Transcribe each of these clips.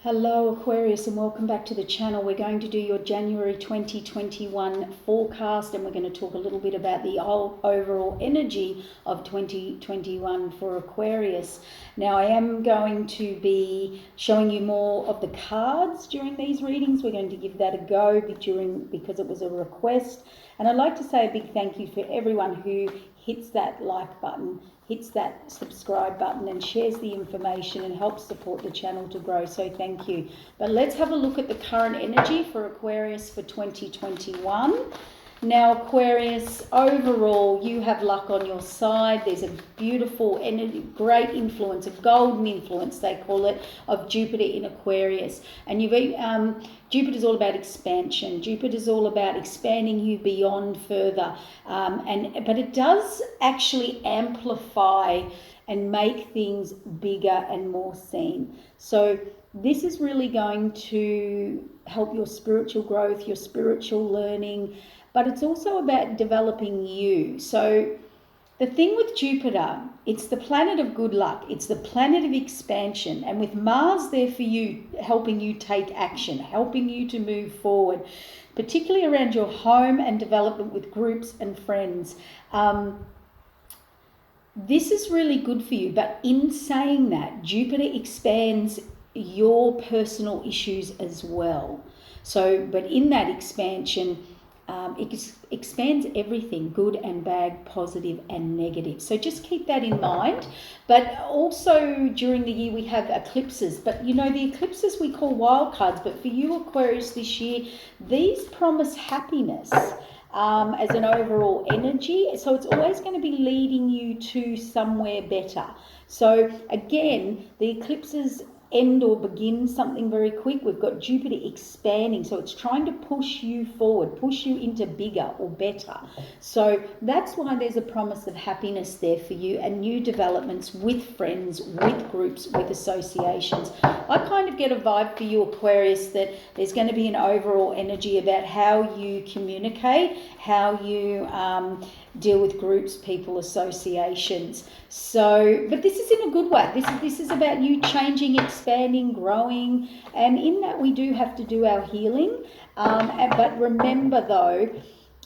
Hello Aquarius, and welcome back to the channel. We're going to do your January 2021 forecast, and we're going to talk a little bit about the overall energy of 2021 for Aquarius. Now I am going to be showing you more of the cards during these readings. We're going to give that a go because it was a request. And I'd like to say a big thank you for everyone who hits that like button, hits that subscribe button, and shares the information and helps support the channel to grow. So thank you. But let's have a look at the current energy for Aquarius for 2021. Now Aquarius, overall you have luck on your side. There's a beautiful energy, great influence, a golden influence they call it, of Jupiter in Aquarius. And Jupiter's all about expansion. Jupiter's all about expanding you beyond further. But it does actually amplify and make things bigger and more seen. So this is really going to help your spiritual growth, your spiritual learning, but it's also about developing you. So the thing with Jupiter, it's the planet of good luck. It's the planet of expansion. And with Mars there for you, helping you take action, helping you to move forward, particularly around your home and development with groups and friends. This is really good for you. But in saying that, Jupiter expands your personal issues as well. So, but in that expansion, it expands everything, good and bad, positive and negative. So just keep that in mind. But also during the year we have eclipses. But you know, the eclipses we call wild cards. But for you Aquarius this year, these promise happiness as an overall energy. So it's always going to be leading you to somewhere better. So again, the eclipses end or begin something very quick. We've got Jupiter expanding, so it's trying to push you forward, push you into bigger or better. So that's why there's a promise of happiness there for you and new developments with friends, with groups, with associations. I kind of get a vibe for you Aquarius that there's going to be an overall energy about how you communicate, how you deal with groups, people, associations. So, but this is in a good way. This is about you changing, expanding, growing, and in that we do have to do our healing. But remember though,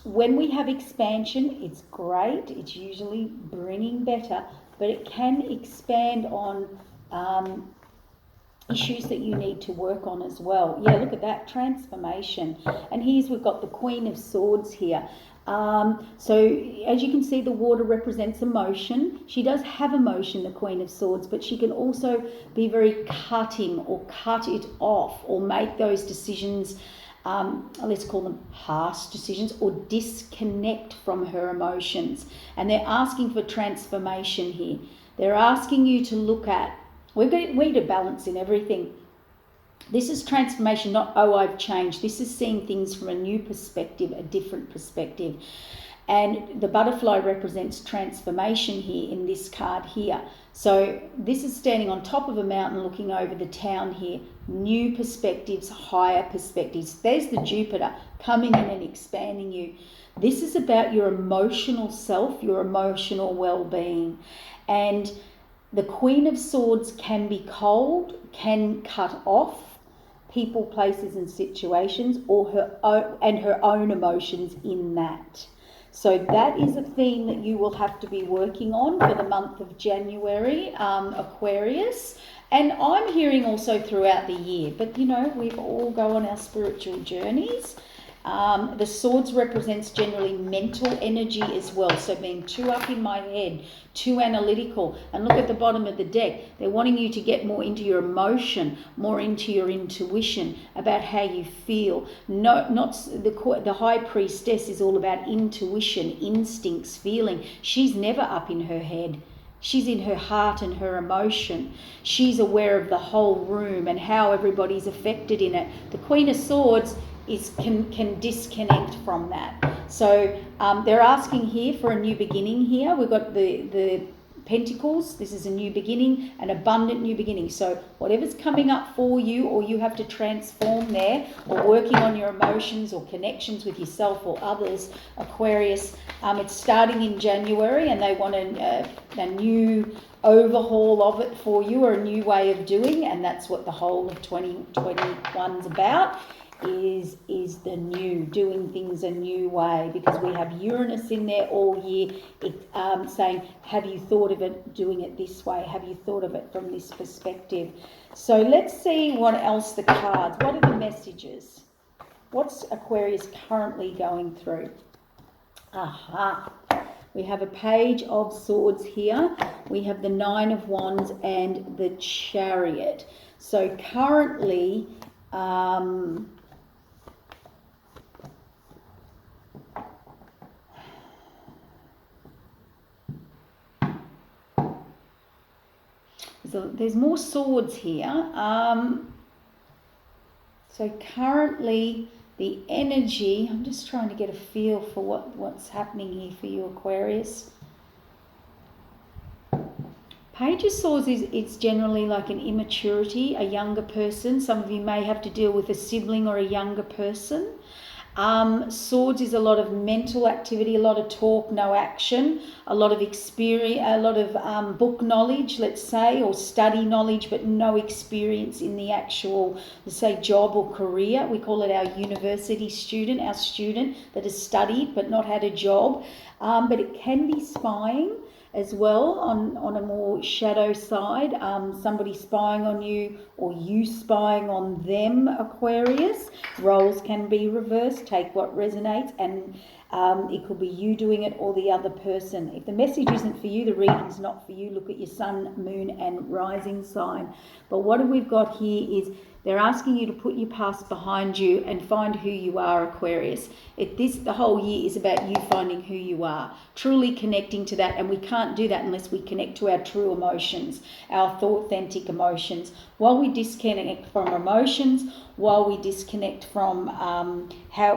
when we have expansion, it's great. It's usually bringing better, but it can expand on issues that you need to work on as well. Yeah, look at that transformation. And we've got the Queen of Swords here. So as you can see, the water represents emotion. She does have emotion, the Queen of Swords, but she can also be very cutting or cut it off or make those decisions, let's call them harsh decisions, or disconnect from her emotions. And they're asking for transformation here. They're asking you to look at, we need a balance in everything. This is transformation, not, oh, I've changed. This is seeing things from a new perspective, a different perspective. And the butterfly represents transformation here in this card here. So this is standing on top of a mountain looking over the town here. New perspectives, higher perspectives. There's the Jupiter coming in and expanding you. This is about your emotional self, your emotional well-being. And the Queen of Swords can be cold, can cut off people, places and situations, or her own emotions in that. So that is a theme that you will have to be working on for the month of January, Aquarius. And I'm hearing also throughout the year, but you know, we all go on our spiritual journeys. The swords represents generally mental energy as well. So being too up in my head, too analytical. And look at the bottom of the deck. They're wanting you to get more into your emotion, more into your intuition about how you feel. Not the High Priestess is all about intuition, instincts, feeling. She's never up in her head. She's in her heart and her emotion. She's aware of the whole room and how everybody's affected in it. The Queen of Swords can disconnect from that. So they're asking here for a new beginning here. We've got the Pentacles, this is a new beginning, an abundant new beginning. So whatever's coming up for you, or you have to transform there, or working on your emotions or connections with yourself or others, Aquarius, it's starting in January, and they want a new overhaul of it for you, or a new way of doing, and that's what the whole of 2021's about. Is the new, doing things a new way, because we have Uranus in there all year, saying, have you thought of it doing it this way? Have you thought of it from this perspective? So let's see what else the cards, what are the messages? What's Aquarius currently going through? Aha. We have a Page of Swords here. We have the Nine of Wands and the Chariot. So currently, there's more swords here. So currently the energy, I'm just trying to get a feel for what's happening here for you, Aquarius. Page of Swords it's generally like an immaturity, a younger person. Some of you may have to deal with a sibling or a younger person. Swords is a lot of mental activity, a lot of talk, no action, a lot of experience, a lot of book knowledge, let's say, or study knowledge, but no experience in the actual, let's say, job or career. We call it our university student, our student that has studied but not had a job. But it can be spying as well on a more shadow side, somebody spying on you or you spying on them, Aquarius. Roles can be reversed, take what resonates, and it could be you doing it or the other person. If the message isn't for you, the reading's not for you. Look at your sun, moon and rising sign. But what we've got here is they're asking you to put your past behind you and find who you are, Aquarius. The whole year is about you finding who you are, truly connecting to that, and we can't do that unless we connect to our true emotions, our authentic emotions. While we disconnect from emotions, while we disconnect from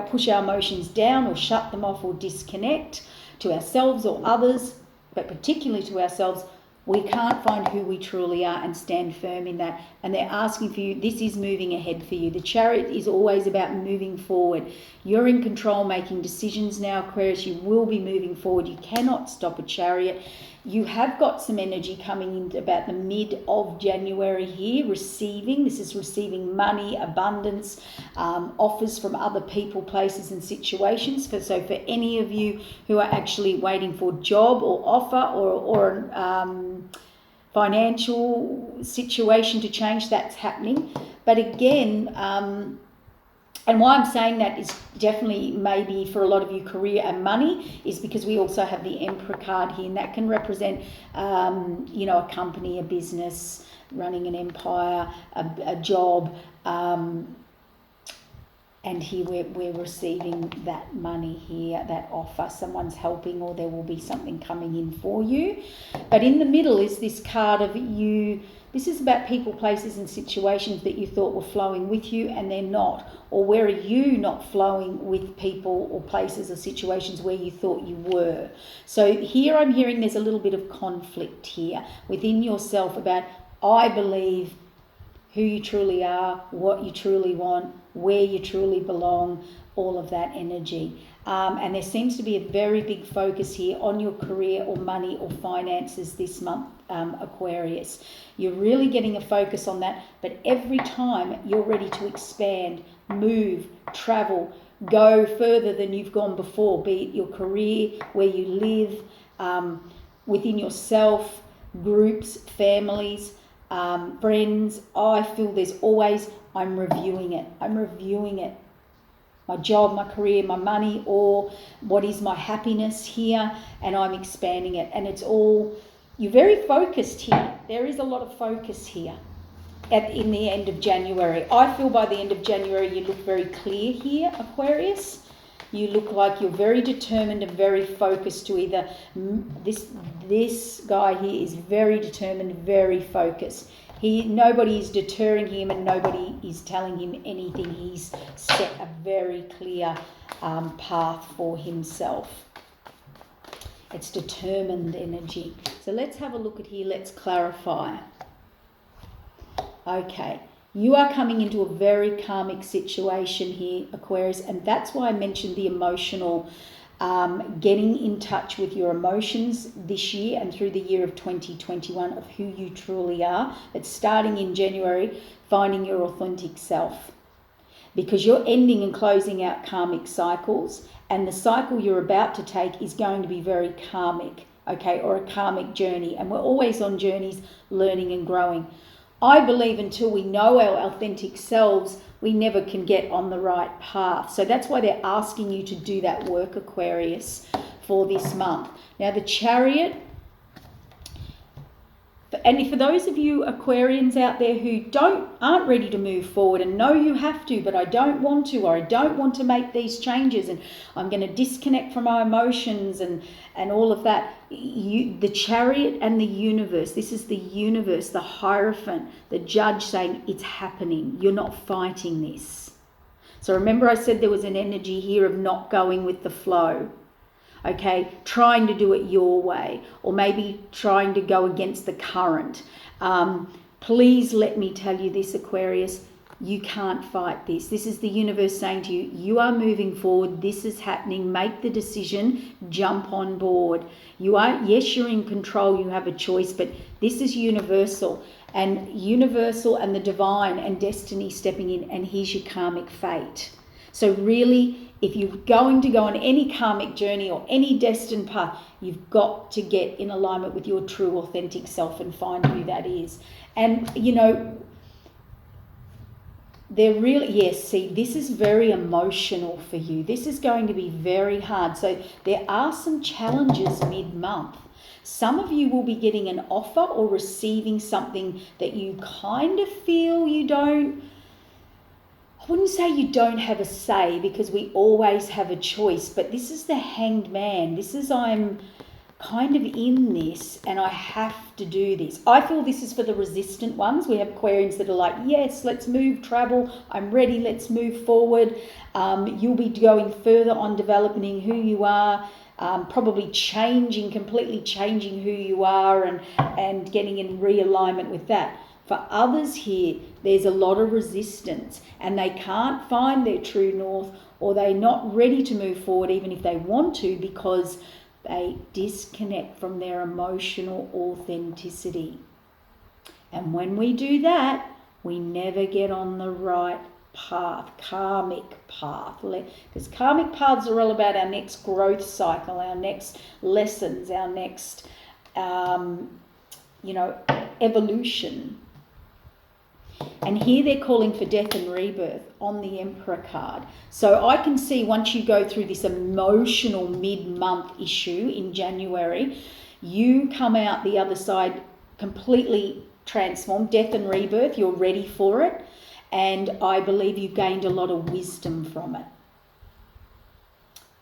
push our emotions down or shut them off or disconnect to ourselves or others, but particularly to ourselves, we can't find who we truly are and stand firm in that. And they're asking for you, this is moving ahead for you. The Chariot is always about moving forward. You're in control, making decisions now, Aquarius. You will be moving forward. You cannot stop a Chariot. You have got some energy coming in about the mid of January here, receiving. This is receiving money, abundance, offers from other people, places and situations. So for any of you who are actually waiting for job or offer or financial situation to change, that's happening. But again, and why I'm saying that is definitely maybe for a lot of you career and money is because we also have the Emperor card here, and that can represent, a company, a business, running an empire, a job, and here we're receiving that money here, that offer. Someone's helping, or there will be something coming in for you. But in the middle is this card of you. This is about people, places and situations that you thought were flowing with you and they're not. Or where are you not flowing with people or places or situations where you thought you were? So here I'm hearing there's a little bit of conflict here within yourself about, I believe, who you truly are, what you truly want, where you truly belong, all of that energy. And there seems to be a very big focus here on your career or money or finances this month, Aquarius. You're really getting a focus on that, but every time you're ready to expand, move, travel, go further than you've gone before, be it your career, where you live, within yourself, groups, families, friends, I feel there's always, I'm reviewing it. My job, my career, my money, or what is my happiness here, and I'm expanding it. And it's all, you're very focused here. There is a lot of focus here in the end of January. I feel by the end of January you look very clear here, Aquarius. You look like you're very determined and very focused to either, this guy here is very determined, very focused. Nobody is deterring him and nobody is telling him anything. He's set a very clear path for himself. It's determined energy. So let's have a look at here. Let's clarify. Okay. You are coming into a very karmic situation here, Aquarius, and that's why I mentioned the emotional, getting in touch with your emotions this year and through the year of 2021 of who you truly are. It's starting in January, finding your authentic self, because you're ending and closing out karmic cycles, and the cycle you're about to take is going to be very karmic, okay, or a karmic journey, and we're always on journeys learning and growing. I believe until we know our authentic selves, we never can get on the right path. So that's why they're asking you to do that work, Aquarius, for this month. Now, the Chariot, and for those of you Aquarians out there who aren't ready to move forward and know you have to, but I don't want to, or I don't want to make these changes, and I'm going to disconnect from my emotions and all of that, the Chariot and the universe, this is the universe, the Hierophant, the judge saying it's happening. You're not fighting this. So remember I said there was an energy here of not going with the flow. Okay, trying to do it your way, or maybe trying to go against the current. Please let me tell you this, Aquarius, you can't fight this. This is the universe saying to you, you are moving forward, this is happening, make the decision, jump on board. Yes, you're in control, you have a choice, but this is universal and the divine and destiny stepping in, and here's your karmic fate. So really, if you're going to go on any karmic journey or any destined path, you've got to get in alignment with your true authentic self and find who that is. And, they're really, yes, see, this is very emotional for you. This is going to be very hard. So there are some challenges mid-month. Some of you will be getting an offer or receiving something that you kind of feel you don't, I wouldn't say you don't have a say, because we always have a choice, but this is the Hanged Man. This is, I'm kind of in this and I have to do this. I feel this is for the resistant ones. We have Aquarians that are like, yes, let's move, travel, I'm ready, let's move forward. You'll be going further on developing who you are, probably completely changing who you are and getting in realignment with that. For others here, there's a lot of resistance and they can't find their true north, or they're not ready to move forward even if they want to, because they disconnect from their emotional authenticity. And when we do that, we never get on the right path, karmic path. Because karmic paths are all about our next growth cycle, our next lessons, our next, evolution. And here they're calling for death and rebirth on the Emperor card. So I can see once you go through this emotional mid-month issue in January, you come out the other side completely transformed, death and rebirth, you're ready for it. And I believe you've gained a lot of wisdom from it.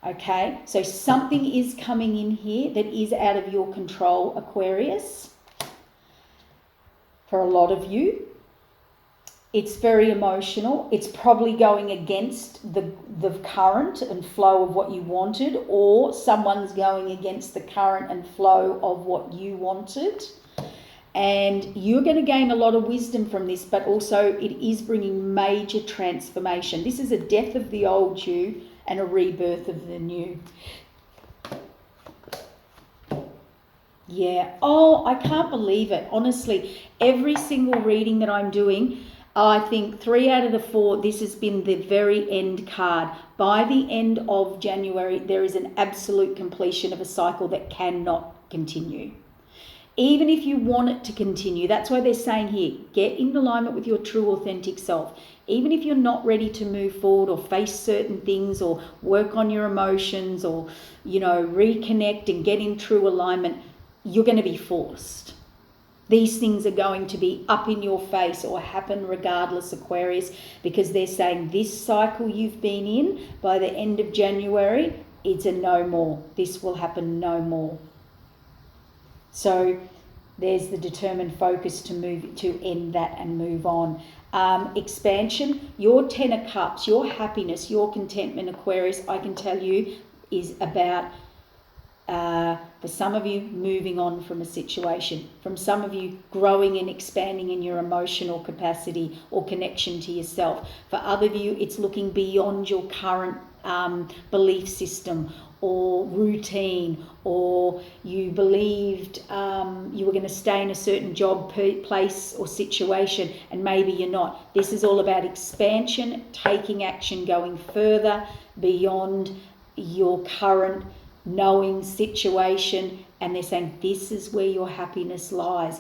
Okay, so something is coming in here that is out of your control, Aquarius, for a lot of you. It's very emotional. It's probably going against the current and flow of what you wanted, or someone's going against the current and flow of what you wanted. And you're going to gain a lot of wisdom from this, but also it is bringing major transformation. This is a death of the old you and a rebirth of the new. Yeah. Oh, I can't believe it. Honestly, every single reading that I'm doing, I think 3 out of the 4, this has been the very end card. By the end of January, there is an absolute completion of a cycle that cannot continue. Even if you want it to continue, that's why they're saying here, get in alignment with your true authentic self. Even if you're not ready to move forward or face certain things or work on your emotions or, reconnect and get in true alignment, you're going to be forced. These things are going to be up in your face or happen regardless, Aquarius, because they're saying this cycle you've been in, by the end of January, it's a no more. This will happen no more. So there's the determined focus to end that and move on. Expansion, your 10 of Cups, your happiness, your contentment, Aquarius, I can tell you, is about For some of you, moving on from a situation. From some of you, growing and expanding in your emotional capacity or connection to yourself. For other of you, it's looking beyond your current belief system or routine, or you believed you were going to stay in a certain job, place or situation, and maybe you're not. This is all about expansion, taking action, going further beyond your current knowing situation, and they're saying this is where your happiness lies.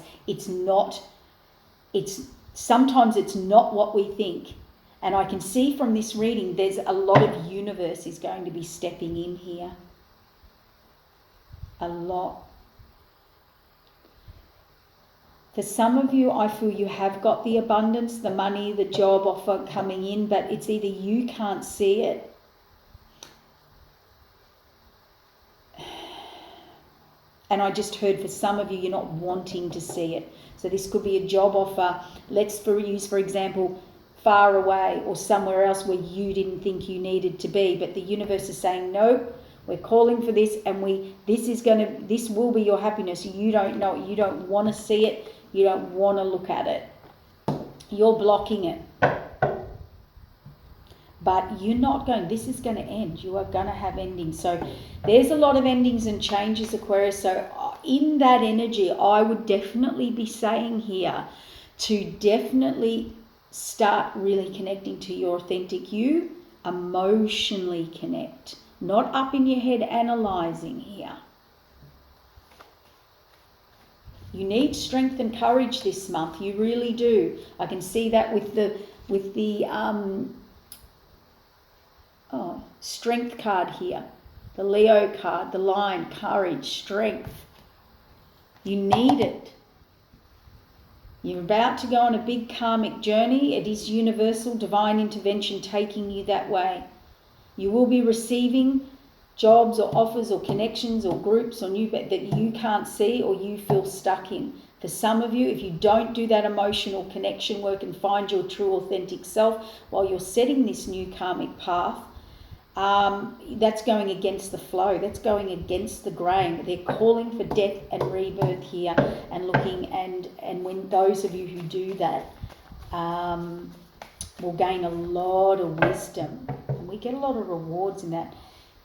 Sometimes it's not what we think. And I can see from this reading, there's a lot of universe is going to be stepping in here. A lot. For some of you, I feel you have got the abundance, the money, the job offer coming in, but it's either you can't see it, and I just heard for some of you, you're not wanting to see it. So this could be a job offer. Let's use, for example, far away or somewhere else where you didn't think you needed to be, but the universe is saying, nope, we're calling for this, and this will be your happiness. You don't know it. You don't want to see it. You don't want to look at it. You're blocking it. But you're not going, this is going to end. You are going to have endings. So there's a lot of endings and changes, Aquarius. So in that energy, I would definitely be saying here to definitely start really connecting to your authentic you, emotionally connect, not up in your head analysing here. You need strength and courage this month. You really do. I can see that with the strength card here, the Leo card, the Lion, courage, strength. You need it. You're about to go on a big karmic journey. It is universal divine intervention taking you that way. You will be receiving jobs or offers or connections or groups or that you can't see or you feel stuck in. For some of you, if you don't do that emotional connection work and find your true authentic self while you're setting this new karmic path, that's going against the flow. That's going against the grain. They're calling for death and rebirth here, and looking, and when those of you who do that will gain a lot of wisdom, and we get a lot of rewards in that.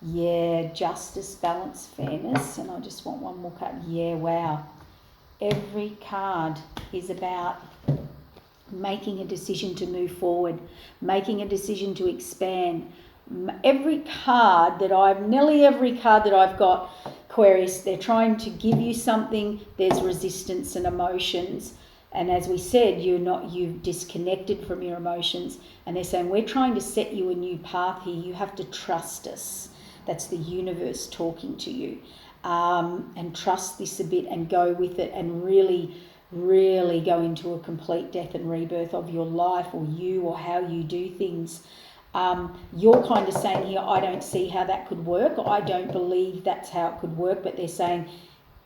Yeah, justice, balance, fairness, and I just want one more card. Yeah, wow. Every card is about making a decision to move forward, making a decision to expand. Nearly every card that I've got, Aquarius, they're trying to give you something. There's resistance and emotions, and as we said, you've disconnected from your emotions, and they're saying we're trying to set you a new path here. You have to trust us. That's the universe talking to you, and trust this a bit and go with it, and really, really go into a complete death and rebirth of your life or you or how you do things. You're kind of saying here, I don't see how that could work. I don't believe that's how it could work, but they're saying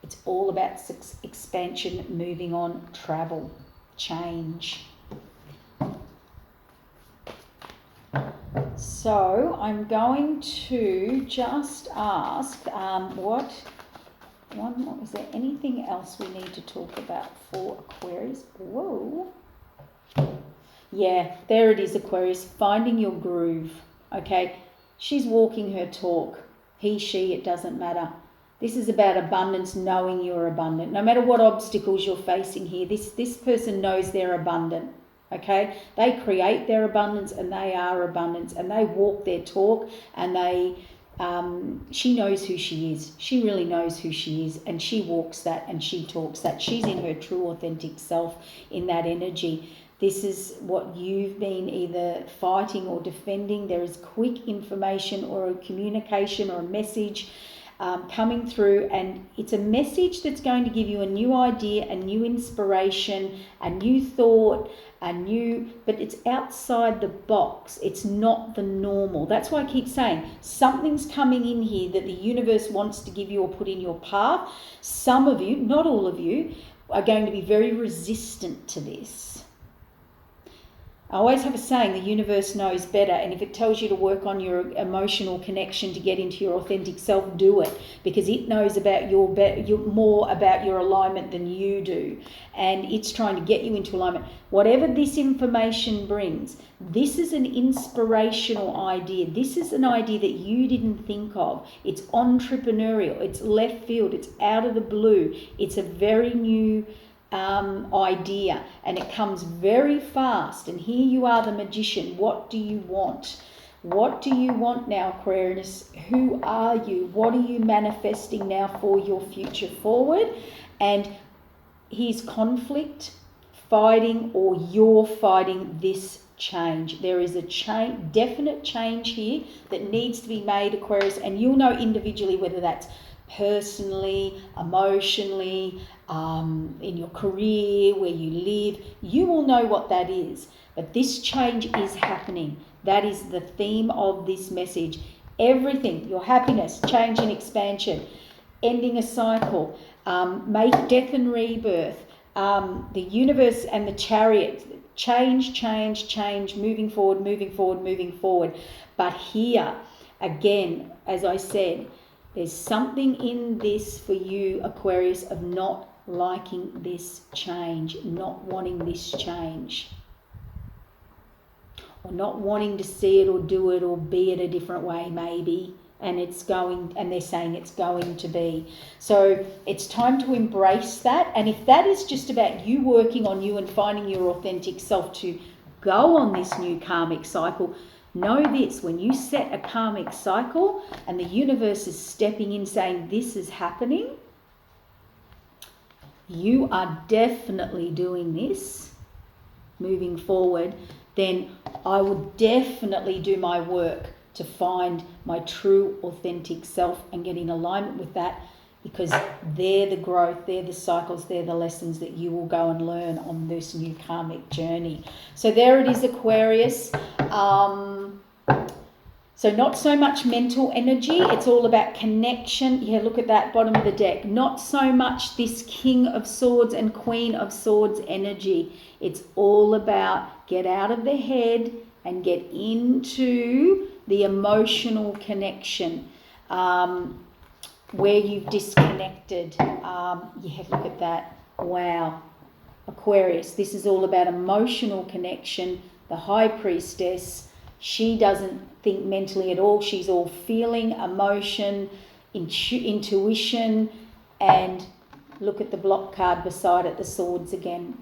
it's all about expansion, moving on, travel, change. So I'm going to just ask, is there anything else we need to talk about for Aquarius? Whoa. Yeah, there it is, Aquarius, finding your groove. Okay, she's walking her talk. He, she, it doesn't matter. This is about abundance, knowing you're abundant. No matter what obstacles you're facing here, this person knows they're abundant. Okay, they create their abundance, and they are abundance, and they walk their talk, and she knows who she is. She really knows who she is, and she walks that, and she talks that. She's in her true authentic self in that energy. This is what you've been either fighting or defending. There is quick information or a communication or a message coming through, and it's a message that's going to give you a new idea, a new inspiration, a new thought, but it's outside the box. It's not the normal. That's why I keep saying something's coming in here that the universe wants to give you or put in your path. Some of you, not all of you, are going to be very resistant to this. I always have a saying, the universe knows better, and if it tells you to work on your emotional connection to get into your authentic self, do it, because it knows about more about your alignment than you do, and it's trying to get you into alignment. Whatever this information brings, this is an inspirational idea. This is an idea that you didn't think of. It's entrepreneurial. It's left field. It's out of the blue. It's a very new idea, and it comes very fast. And here you are, the magician. What do you want? What do you want now, Aquarius? Who are you? What are you manifesting now for your future forward? And here's conflict, fighting, or you're fighting this change. There is a definite change here that needs to be made, Aquarius, and you'll know individually whether that's personally, emotionally, in your career, where you live. You will know what that is. But this change is happening. That is the theme of this message. Everything, your happiness, change and expansion, ending a cycle, make death and rebirth, the universe and the Chariot, change, moving forward. But here, again, as I said, there's something in this for you, Aquarius, of not liking this change, not wanting this change, or not wanting to see it or do it or be it a different way maybe, and they're saying it's going to be. So it's time to embrace that, and if that is just about you working on you and finding your authentic self to go on this new karmic cycle, know this: when you set a karmic cycle and the universe is stepping in saying this is happening, you are definitely doing this moving forward, then I will definitely do my work to find my true authentic self and get in alignment with that, because they're the growth, they're the cycles, they're the lessons that you will go and learn on this new karmic journey. So there it is, Aquarius. So not so much mental energy, it's all about connection. Yeah, look at that bottom of the deck. Not so much this King of Swords and Queen of Swords energy. It's all about get out of the head and get into the emotional connection, where you've disconnected. Yeah, look at that. Wow. Aquarius, this is all about emotional connection. The High Priestess, she doesn't think mentally at all. She's all feeling, emotion, intuition, and look at the block card beside it, the swords again.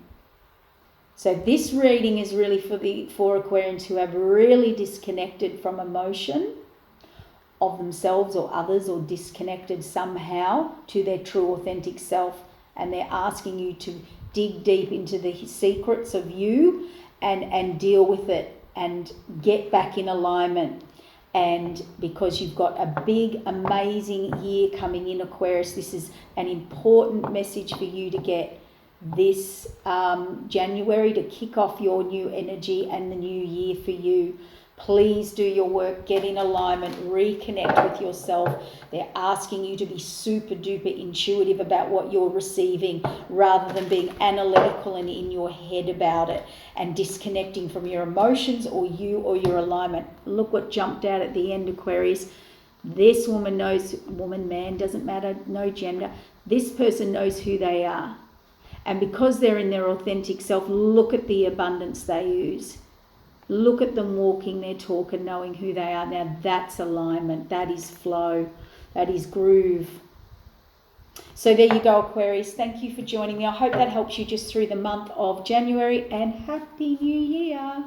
So this reading is really for Aquarians who have really disconnected from emotion of themselves or others, or disconnected somehow to their true authentic self, and they're asking you to dig deep into the secrets of you and deal with it and get back in alignment. And because you've got a big, amazing year coming in, Aquarius, this is an important message for you to get this January to kick off your new energy and the new year for you. Please do your work, get in alignment, reconnect with yourself. They're asking you to be super duper intuitive about what you're receiving, rather than being analytical and in your head about it and disconnecting from your emotions or you or your alignment. Look what jumped out at the end, Aquarius. This woman knows, woman, man, doesn't matter, no gender. This person knows who they are. And because they're in their authentic self, look at the abundance they use. Look at them walking their talk and knowing who they are. Now that's alignment, that is flow, that is groove. So there you go, Aquarius. Thank you for joining me. I hope that helps you just through the month of January, and Happy New Year.